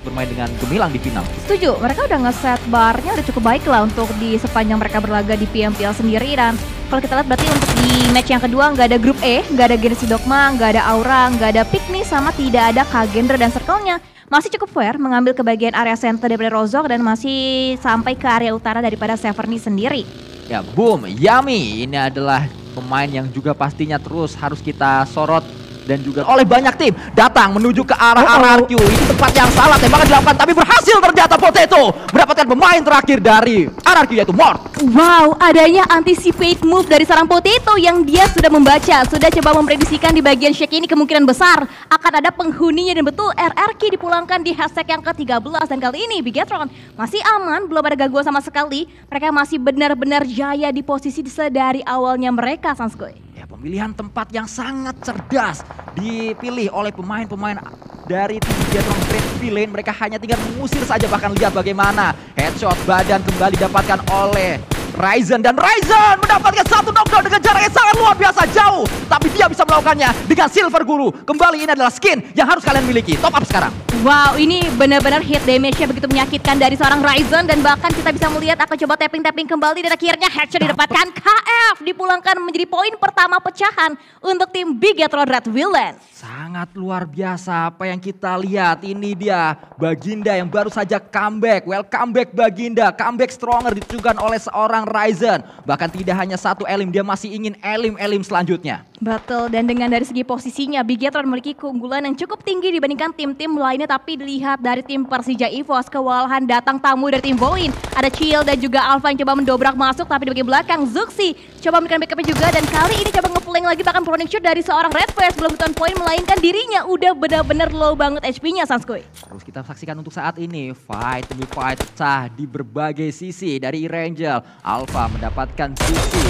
bermain dengan gemilang di final. Setuju, mereka udah nge-set barnya udah cukup baik lah untuk di sepanjang mereka berlaga di PMPL sendiri. Dan kalau kita lihat berarti untuk di match yang kedua nggak ada grup E, nggak ada Genesis Dogma, nggak ada Aura, nggak ada Pikmi, sama tidak ada Kagendra dan circle-nya. Masih cukup fair mengambil ke bagian area center daripada Rozok dan masih sampai ke area utara daripada Severny sendiri. Ya, boom, Yami ini adalah pemain yang juga pastinya terus harus kita sorot dan juga oleh banyak tim datang menuju ke arah RRQ. Ini tempat yang salah, tembakan dilakukan tapi berhasil ternyata Potato mendapatkan pemain terakhir dari RRQ yaitu Mort. Wow, adanya anticipate move dari seorang Potato yang dia sudah membaca, sudah coba memprediksikan di bagian shake ini kemungkinan besar akan ada penghuninya dan betul RRQ dipulangkan di hashtag yang ke-13 dan kali ini Bigetron masih aman, belum ada gangguan sama sekali. Mereka masih benar-benar jaya di posisi sedari awalnya mereka, Sanskoy. Pemilihan tempat yang sangat cerdas dipilih oleh pemain-pemain dari tim Bigetron Red Villain. Mereka hanya tinggal mengusir saja, bahkan lihat bagaimana headshot badan kembali didapatkan oleh Ryzen. Dan Ryzen mendapatkan satu knockdown dengan jarak yang sangat luar biasa jauh. Tapi dia bisa melakukannya dengan Silver Guru. Kembali ini adalah skin yang harus kalian miliki. Top up sekarang. Wow, ini benar-benar hit damage-nya begitu menyakitkan dari seorang Ryzen. Dan bahkan kita bisa melihat akan coba tapping-tapping kembali. Dan akhirnya headshot didapatkan. KF dipulangkan menjadi poin pertama pecahan untuk tim Bigetron Red Villain. Sangat luar biasa apa yang kita lihat. Ini dia Baginda yang baru saja comeback. Welcome back Baginda. Comeback stronger ditujukan oleh seorang Ryzen. Bahkan tidak hanya satu elim, dia masih ingin elim-elim selanjutnya. Betul, dan dengan dari segi posisinya Bigetron memiliki keunggulan yang cukup tinggi dibandingkan tim-tim lainnya. Tapi dilihat dari tim Persija EVOS, kewalahan datang tamu dari tim Voin. Ada Chill dan juga Alpha yang coba mendobrak masuk, tapi di bagian belakang Zuxi coba memberikan backupnya juga. Dan kali ini coba nge-flank lagi, bahkan proning shoot dari seorang Red Face belum butuh poin, melainkan dirinya udah benar-benar low banget HP-nya, Sanskoy. Terus kita saksikan untuk saat ini fight demi fight pecah di berbagai sisi. Dari Irangel, Alpha mendapatkan Zuxi.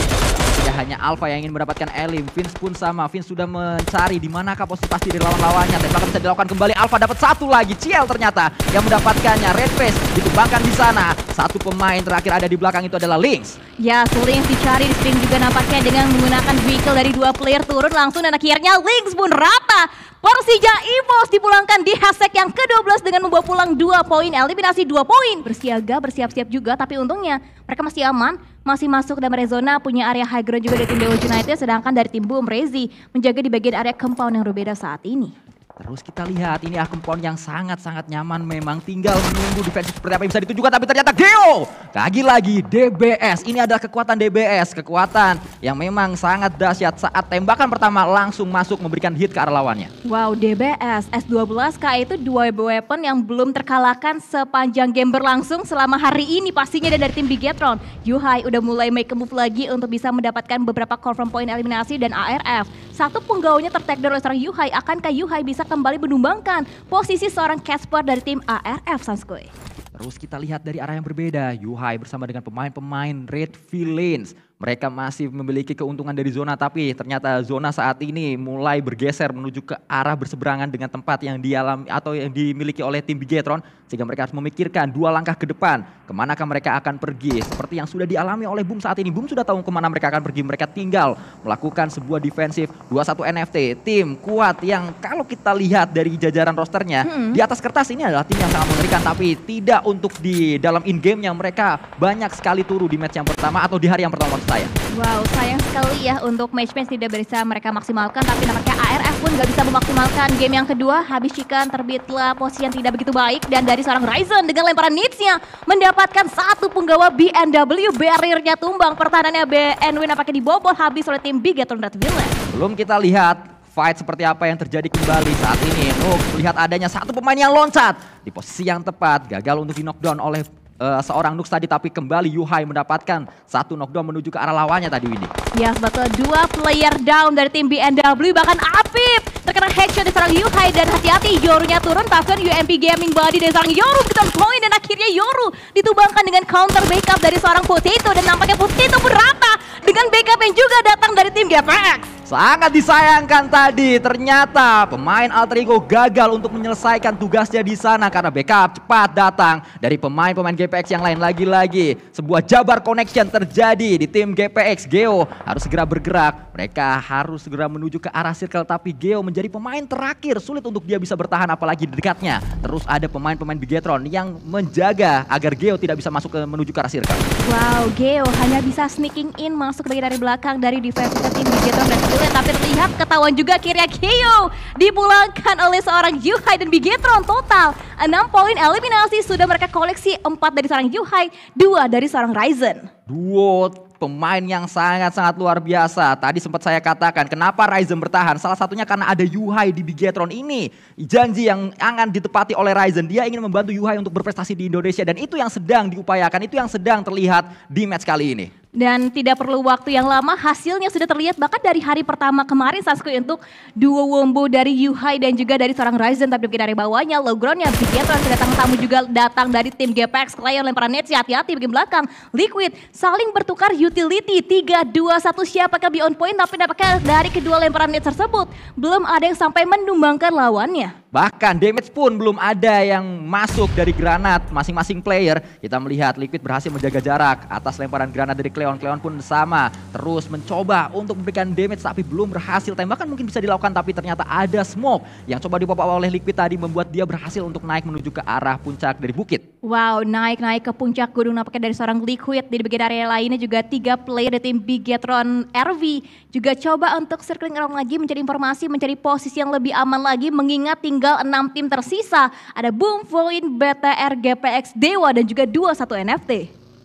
Tidak hanya Alpha yang ingin mendapatkan elim, Vince pun sama. Vince sudah mencari di manakah posisi pasti dari lawan-lawannya. Tembakan bisa dilakukan kembali. Alpha dapat satu lagi. Ciel ternyata yang mendapatkannya. Red Face ditumbangkan di sana. Satu pemain terakhir ada di belakang itu adalah Lynx. Ya, Lynx dicari di screen juga nampaknya dengan menggunakan vehicle dari dua player turun langsung. Dan akhirnya Lynx pun rata. Persija EVOS dipulangkan di hashtag yang ke-12 dengan membawa pulang 2 poin, eliminasi 2 poin. Bersiaga, bersiap-siap juga, tapi untungnya mereka masih aman, masih masuk dalam area zona, punya area high ground juga dari tim Dewa United, sedangkan dari tim Boom Rezi menjaga di bagian area compound yang berbeda saat ini. Terus kita lihat ini compound yang sangat-sangat nyaman, memang tinggal menunggu defense seperti apa yang bisa ditujukan, tapi ternyata Geo lagi-lagi DBS. Ini adalah kekuatan DBS, kekuatan yang memang sangat dahsyat saat tembakan pertama langsung masuk memberikan hit ke arah lawannya. Wow, DBS S12K itu 2 weapon yang belum terkalahkan sepanjang game berlangsung selama hari ini pastinya. Dan dari tim Bigetron, Yuhai udah mulai make a move lagi untuk bisa mendapatkan beberapa confirm point eliminasi dan ARF. Satu penggawanya tertag oleh seorang Yuhai, akankah Yuhai bisa kembali menumbangkan posisi seorang Casper dari tim ARF, Sanskoy? Terus kita lihat dari arah yang berbeda, Yuhai bersama dengan pemain-pemain Red Villains. Mereka masih memiliki keuntungan dari zona, tapi ternyata zona saat ini mulai bergeser menuju ke arah berseberangan dengan tempat yang dialami atau yang dimiliki oleh tim Bigetron, sehingga mereka harus memikirkan 2 langkah ke depan kemanakah mereka akan pergi. Seperti yang sudah dialami oleh Boom saat ini, Boom sudah tahu kemana mereka akan pergi. Mereka tinggal melakukan sebuah defensif 21 NFT, tim kuat yang kalau kita lihat dari jajaran rosternya di atas kertas ini adalah tim yang sangat mengerikan, tapi tidak untuk di dalam in-game-nya. Mereka banyak sekali turu di match yang pertama atau di hari yang pertama saya. Wow, sayang sekali ya untuk match-match tidak bisa mereka maksimalkan, tapi nampaknya ARF pun gak bisa memaksimalkan game yang kedua. Habis chikan terbitlah posisi yang tidak begitu baik, dan dari seorang Ryzen dengan lemparan nitsnya mendapatkan satu penggawa BNW, barrier-nya tumbang. Pertahanannya BNW nampaknya dibobol habis oleh tim Bigetron Red Villain. Belum kita lihat fight seperti apa yang terjadi kembali saat ini. Nuk melihat adanya satu pemain yang loncat di posisi yang tepat, gagal untuk di knockdown oleh seorang Nux tadi, tapi kembali Yuhai mendapatkan satu knockdown menuju ke arah lawannya tadi, Windy. Ya, betul, 2 player down dari tim BNW, bahkan Apip terkena headshot dari seorang Yuhai, dan hati-hati Yorunya turun, bahkan UMP Gaming Body dari seorang Yoru begitu poin, dan akhirnya Yoru ditumbangkan dengan counter backup dari seorang Potato, dan nampaknya Potato berata dengan backup yang juga datang dari tim GPX. Sangat disayangkan tadi, ternyata pemain Alter Ego gagal untuk menyelesaikan tugasnya di sana karena backup cepat datang dari pemain-pemain GPX yang lain. Lagi-lagi sebuah jabar connection terjadi di tim GPX. Geo harus segera bergerak Mereka harus segera menuju ke arah circle, tapi Geo menjadi pemain terakhir, sulit untuk dia bisa bertahan apalagi di dekatnya. Terus ada pemain-pemain Bigetron yang menjaga agar Geo tidak bisa masuk menuju ke arah circle. Wow, Geo hanya bisa sneaking in masuk bagian dari belakang dari defense tim Bigetron dan Villain, tapi terlihat ketahuan juga akhirnya Geo dipulangkan oleh seorang Yuhai dan Bigetron. Total 6 poin eliminasi sudah mereka koleksi, 4 dari seorang Yuhai, 2 dari seorang Ryzen. Duo pemain yang sangat-sangat luar biasa. Tadi sempat saya katakan kenapa Ryzen bertahan. Salah satunya karena ada Yuhai di Bigetron ini. Janji yang akan ditepati oleh Ryzen. Dia ingin membantu Yuhai untuk berprestasi di Indonesia. Dan itu yang sedang diupayakan. Itu yang sedang terlihat di match kali ini. Dan tidak perlu waktu yang lama, hasilnya sudah terlihat bahkan dari hari pertama kemarin Sanskui untuk duo wombo dari Yuhai dan juga dari seorang Ryzen. Tapi dari bawahnya, low groundnya Bigetron, kedatangan tamu juga datang dari tim GPX. Cleon lemparan net, hati-hati bagian belakang. Liquid saling bertukar utility, 3-2-1 siapakah be on point, tapi nampaknya dari kedua lemparan net tersebut belum ada yang sampai menumbangkan lawannya. Bahkan damage pun belum ada yang masuk dari granat masing-masing player. Kita melihat Liquid berhasil menjaga jarak atas lemparan granat dari Cleon. Cleon pun sama, terus mencoba untuk memberikan damage tapi belum berhasil. Tembakan mungkin bisa dilakukan tapi ternyata ada smoke yang coba dipop oleh Liquid tadi membuat dia berhasil untuk naik menuju ke arah puncak dari bukit. Wow, naik ke puncak gunung nampaknya dari seorang Liquid. Di bagian area lainnya juga 3 player dari tim Bigetron RV juga coba untuk circling around lagi, mencari informasi, mencari posisi yang lebih aman lagi, mengingat tinggal 6 tim tersisa. Ada Boom, Void, BTR, GPX, Dewa dan juga 21 NFT.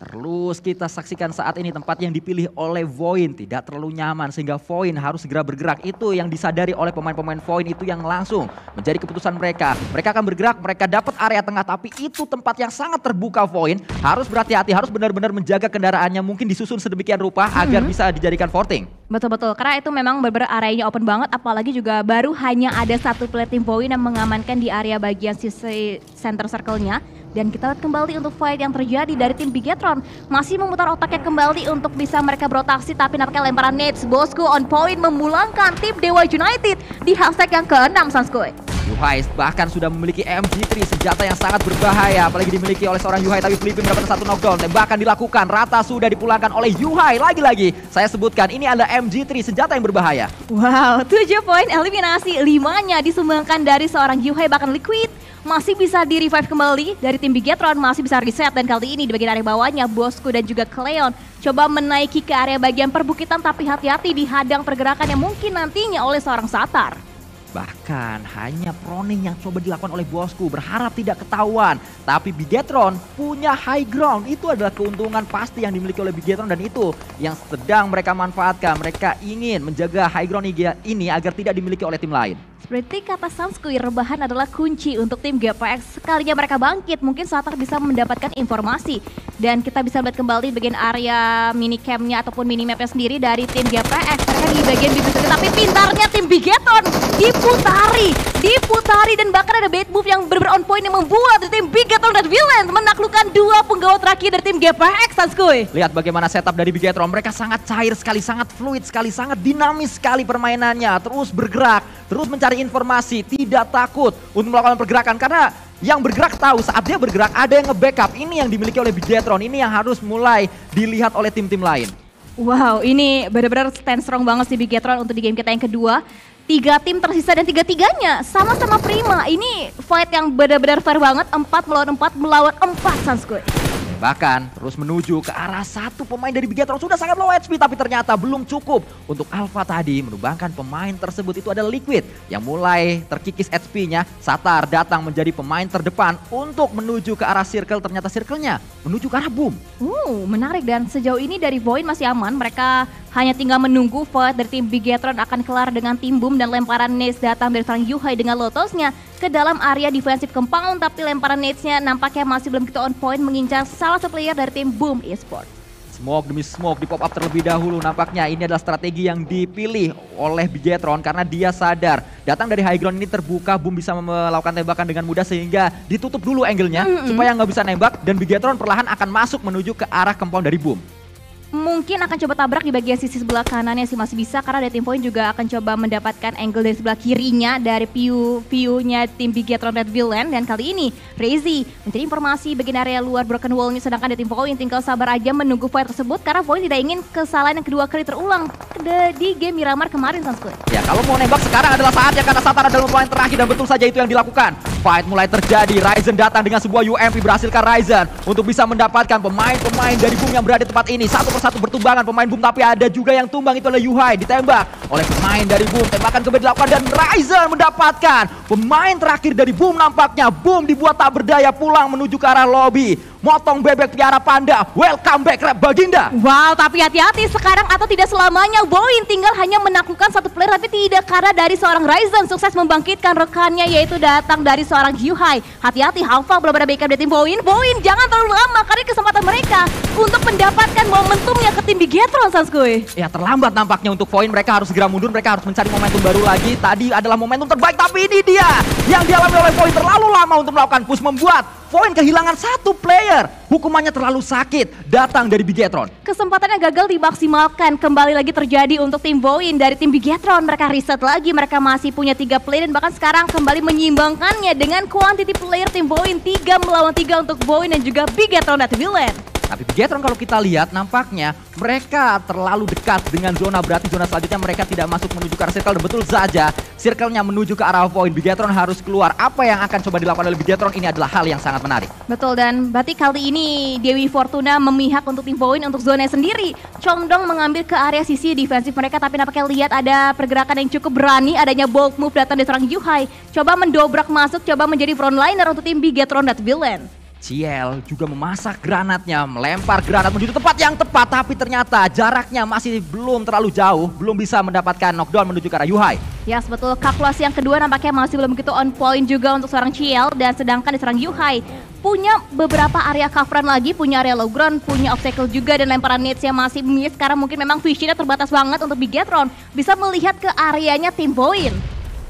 Terus kita saksikan saat ini tempat yang dipilih oleh Void tidak terlalu nyaman sehingga Void harus segera bergerak. Itu yang disadari oleh pemain-pemain Void, itu yang langsung menjadi keputusan mereka. Mereka akan bergerak, mereka dapat area tengah tapi itu tempat yang sangat terbuka. Void harus berhati-hati, harus benar-benar menjaga kendaraannya, mungkin disusun sedemikian rupa agar bisa dijadikan forting. Betul-betul, karena itu memang benar-benar areanya open banget, apalagi juga baru hanya ada satu player tim Void yang mengamankan di area bagian sisi center circle-nya. Dan kita lihat kembali untuk fight yang terjadi dari tim Bigetron. Masih memutar otaknya kembali untuk bisa mereka berotaksi, tapi nampaknya lemparan nades Bosku on point memulangkan tim Dewa United di hashtag yang ke-6 Sanskui. Yuhai bahkan sudah memiliki MG3, senjata yang sangat berbahaya, apalagi dimiliki oleh seorang Yuhai, tapi Flipping mendapatkan satu knockdown. Tembakan dilakukan, rata sudah dipulangkan oleh Yuhai. Lagi-lagi saya sebutkan ini adalah MG3, senjata yang berbahaya. Wow, 7 poin eliminasi, 5-nya disumbangkan dari seorang Yuhai, bahkan Liquid masih bisa di-revive kembali dari tim Bigetron, masih bisa reset. Dan kali ini di bagian area bawahnya Bosku dan juga Cleon coba menaiki ke area bagian perbukitan, tapi hati-hati dihadang pergerakan yang mungkin nantinya oleh seorang Satar. Bahkan hanya proning yang coba dilakukan oleh Bosku, berharap tidak ketahuan. Tapi Bigetron punya high ground, itu adalah keuntungan pasti yang dimiliki oleh Bigetron dan itu yang sedang mereka manfaatkan. Mereka ingin menjaga high ground ini agar tidak dimiliki oleh tim lain. Seperti kata Sanskui, rebahan adalah kunci untuk tim GPX. Sekalinya mereka bangkit, mungkin Satar bisa mendapatkan informasi. Dan kita bisa lihat kembali bagian area minicamnya ataupun minimapnya sendiri dari tim GPX. Mereka di bagian bibir, tapi pintarnya tim Bigetron diputari dan bahkan ada bait move yang benar-benar on point yang membuat tim Bigetron dan Villain menaklukkan 2 penggawa terakhir dari tim GPX, Sanskui. Lihat bagaimana setup dari Bigetron, mereka sangat cair sekali, sangat fluid sekali, sangat dinamis sekali permainannya. Terus bergerak, terus mencari informasi, tidak takut untuk melakukan pergerakan karena yang bergerak tahu saat dia bergerak ada yang nge-backup. Ini yang dimiliki oleh Bigetron, ini yang harus mulai dilihat oleh tim-tim lain. Wow, ini benar-benar stand strong banget si Bigetron untuk di game kita yang kedua. 3 tim tersisa dan 3-3-nya sama-sama prima. Ini fight yang benar-benar fair banget, 4 melawan 4 Sanskui. Bahkan terus menuju ke arah satu pemain dari Bigetron sudah sangat low HP tapi ternyata belum cukup untuk Alpha tadi menumbangkan pemain tersebut. Itu ada Liquid yang mulai terkikis HP-nya. Satar datang menjadi pemain terdepan untuk menuju ke arah circle, ternyata circle-nya menuju ke arah Boom. Menarik, dan sejauh ini dari Void masih aman. Mereka hanya tinggal menunggu fight dari tim Bigetron akan kelar dengan tim Boom dan lemparan nades datang dari seorang Yuhai dengan Lotosnya ke dalam area defensive compound, tapi lemparan nades-nya nampaknya masih belum begitu on point mengincar salah satu player dari tim Boom Esports. Smoke demi smoke di pop up terlebih dahulu, nampaknya ini adalah strategi yang dipilih oleh Bigetron karena dia sadar datang dari high ground ini terbuka, Boom bisa melakukan tembakan dengan mudah sehingga ditutup dulu angle-nya supaya nggak bisa nembak dan Bigetron perlahan akan masuk menuju ke arah compound dari Boom. Mungkin akan coba tabrak di bagian sisi sebelah kanannya sih masih bisa, karena dari tim Point juga akan coba mendapatkan angle dari sebelah kirinya dari view-nya tim Bigetron Red Villain. Dan kali ini Reizi mencari informasi bagian area luar Broken Wall-nya, sedangkan dari tim Point tinggal sabar aja menunggu fight tersebut karena Point tidak ingin kesalahan yang kedua kali terulang di game Miramar kemarin, Sunsquid. Ya, kalau mau nembak sekarang adalah saatnya karena Satana dalam poin terakhir dan betul saja itu yang dilakukan. Fight mulai terjadi, Ryzen datang dengan sebuah UMP, berhasilkan Ryzen untuk bisa mendapatkan pemain-pemain dari Boom yang berada di tempat ini. Satu persatu bertumbangan pemain Boom, tapi ada juga yang tumbang, itu adalah Yuhai, ditembak oleh pemain dari Boom. Tembakan ke B8 dan Ryzen mendapatkan pemain terakhir dari Boom nampaknya. Boom dibuat tak berdaya pulang menuju ke arah lobby. Motong bebek piara panda, welcome back Rap Baginda. Wow, tapi hati-hati sekarang atau tidak selamanya Boyin tinggal hanya menaklukkan satu player, tapi tidak, karena dari seorang Ryzen sukses membangkitkan rekannya, yaitu datang dari seorang Yuhai. Hati-hati, Halfa belum ada backup dari tim Boyin. Boyin jangan terlalu lama karena kesempatan mereka untuk mendapatkan momentumnya ke tim Bigetron, Sanskuy. Ya, terlambat nampaknya untuk Voin, mereka harus segera mundur, mereka harus mencari momentum baru lagi. Tadi adalah momentum terbaik, tapi ini dia yang dialami oleh Voin, terlalu lama untuk melakukan push, membuat Voin kehilangan satu player. Hukumannya terlalu sakit datang dari Bigetron. Kesempatannya gagal dimaksimalkan. Kembali lagi terjadi untuk tim Voin dari tim Bigetron. Mereka reset lagi, mereka masih punya 3 player dan bahkan sekarang kembali menyimbangkannya dengan quantity player tim Voin 3 melawan 3 untuk Voin dan juga Bigetron Red Villain. Tapi Bigetron kalau kita lihat nampaknya mereka terlalu dekat dengan zona, berarti zona selanjutnya mereka tidak masuk menuju ke arah circle. Dan betul saja circle-nya menuju ke arah Voin. Bigetron harus keluar. Apa yang akan coba dilakukan oleh Bigetron ini adalah hal yang sangat menarik. Betul, dan berarti kali ini Dewi Fortuna memihak untuk tim Voin untuk zona sendiri. Chongdong mengambil ke area sisi defensif mereka, tapi nampaknya lihat ada pergerakan yang cukup berani, adanya bold move datang dari seorang Yuhai. Coba mendobrak masuk, coba menjadi frontliner untuk tim Bigetron Red Villain. Ciel juga memasak granatnya, melempar granat menuju tempat yang tepat, tapi ternyata jaraknya masih belum terlalu jauh, belum bisa mendapatkan knockdown menuju ke arah Yuhai. Ya, betul, kalkulasi yang kedua nampaknya masih belum begitu on point juga untuk seorang Ciel, dan sedangkan seorang Yuhai punya beberapa area coveran lagi, punya area low ground, punya obstacle juga, dan lemparan nades yang masih miss karena mungkin memang visionnya terbatas banget untuk Bigetron bisa melihat ke areanya tim Voin.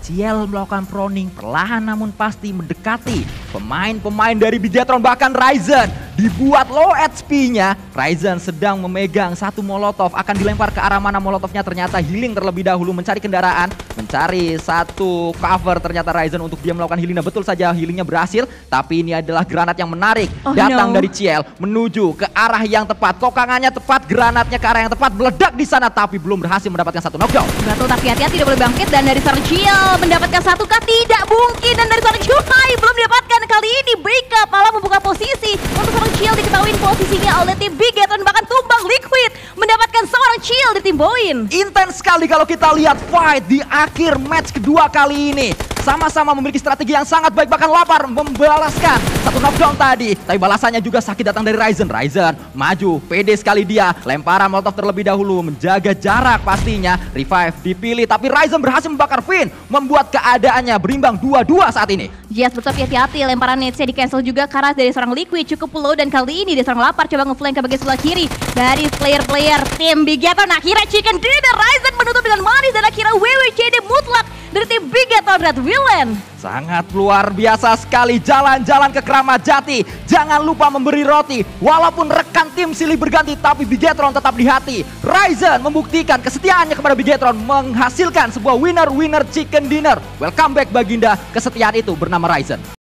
Ciel melakukan proning perlahan namun pasti mendekati pemain-pemain dari Bigetron, bahkan Ryzen dibuat low HP-nya. Ryzen sedang memegang satu molotov, akan dilempar ke arah mana molotovnya, ternyata healing terlebih dahulu, mencari kendaraan, mencari satu cover, ternyata Ryzen untuk dia melakukan healing. Nah, betul saja healingnya berhasil, tapi ini adalah granat yang menarik datang dari Ciel menuju ke arah yang tepat, kokangannya tepat, granatnya ke arah yang tepat, meledak di sana tapi belum berhasil mendapatkan satu knockdown. Betul, tapi hati-hati tidak boleh bangkit, dan dari seorang Ciel mendapatkan satu kah? Tidak mungkin, dan dari seorang Yuhai belum didapatkan. Kali ini backup malah membuka posisi untuk seorang Ciel, diketahui posisinya oleh tim Bigetron, bahkan tumbang Liquid mendapatkan seorang Ciel di tim Voin. Intens sekali kalau kita lihat fight di akhir match kedua kali ini. Sama-sama memiliki strategi yang sangat baik, bahkan lapar membalaskan satu knockdown tadi. Tapi balasannya juga sakit datang dari Ryzen. Ryzen maju, pede sekali dia. Lemparan molotov terlebih dahulu, menjaga jarak pastinya. Revive dipilih, tapi Ryzen berhasil membakar Finn, membuat keadaannya berimbang 2-2 saat ini. Yes, betul, hati-hati. Lemparan netsnya di cancel juga karena dari seorang Liquid cukup low, dan kali ini dari seorang lapar coba ngeflank ke bagian sebelah kiri dari player-player tim Bigetron. Akhirnya Chicken Dinner, Ryzen menutup dengan manis, dan akhirnya WWCD mutlak dari tim Bigetron Red Villain. Sangat luar biasa sekali, jalan-jalan ke Keramat Jati. Jangan lupa memberi roti, walaupun rekan tim silih berganti, tapi Bigetron tetap di hati. Ryzen membuktikan kesetiaannya kepada Bigetron, menghasilkan sebuah winner-winner chicken dinner. Welcome back Baginda, kesetiaan itu bernama Ryzen.